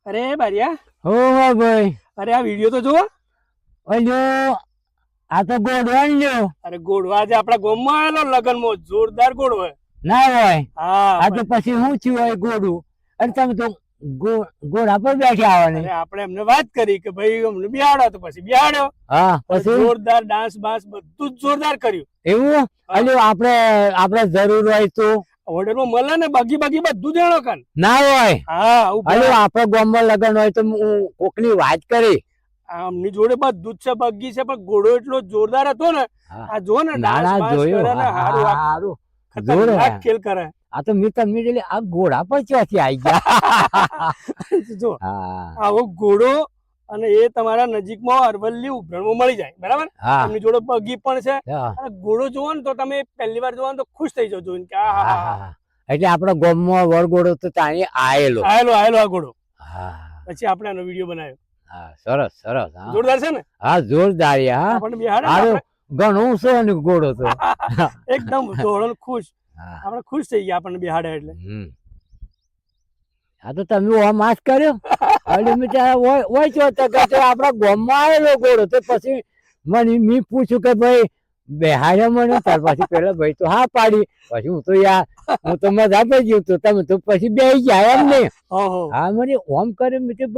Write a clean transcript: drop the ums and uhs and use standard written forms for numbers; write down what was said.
અરે બારિયા, હો ભાઈ. અરે આ વિડીયો તો જુઓ. અલ્યો આ તો ગોડવાન લ્યો. અરે ગોળવા આજે આપણા ગામમાં આવેલો લગનમાં, જોરદાર ગોળવો. ના હોય હા આ તો પછી શું થયું હોય ગોડું? અને તમે તો ગોડા પર બેઠા આવવાની. અરે આપણે એમને વાત કરી કે ભાઈ અમને બિહાડો, તો પછી બિહાડ્યો. હા પછી જોરદાર ડાન્સ બાન્સ બધું જ જોરદાર કર્યું. એવું અલ્યો આપણે જરૂર હોય તો હોટેલમાં મળે ને બગી બગી બધું જાણો કાન. ના હોય. હા અલ્યો આપણે ગામમાં લગન હોય તો હું કોકની વાત કરી. આમની જોડે બધું જ છે, બગી છે, પણ ઘોડો એટલો જોરદાર હતો ને. આ જો ને ડાન્સ નાના બાન્સ જોયું કરે ને, હારું હારું ખતરનાક ખેલ કરે. આ તો મેં તમને જોઈ આ ઘોડા પર ચોથી આવી ગયા. જો હા આવો ઘોડો અને એ તમારા નજીકમાં અરવલ્લી ઉભરણમાં મળી જાય, બરાબર. હા એમની જોડે બગી પણ છે. હા. અને ઘોડો જોવો ને તો તમે પહેલી વાર જોવો ને તો ખુશ થઈ જાવ જોઈને કે આ હા હા હા. એટલે આપણા ગામમાં વરઘોડો તો ત્યાં આયેલો. આયેલો આ ઘોડો. હા પછી આપણે આનો વિડીયો બનાવ્યો. હા સરસ સરસ. હા જોરદાર છે ને. હા જોરદાર. હા આપણને બિહાડે ને હારું આપણે ઘણું છે ને ઘોડો તો. એકદમ ધોળો ખુશ. હા. આપણે ખુશ થઈ ગયા આપણને બિહાડે એટલે. હા તો તમે ઓમ માસ કર્યો. એટલે મેં ત્યારે ઓય છો તો કે આપણા ગામમાં આવેલો ઘોડો. તો પછી મેં પૂછ્યું કે ભાઈ બેહાડ્યો મને. ત્યાર પછી પેલા ભાઈ તો હા પાડી. પછી હું તો યાર હું તો મજા પડી ગયું. તો તમે તો પછી બેસી ગયા એમ ને. ઓહો. હા મને ઓમ કરે મેં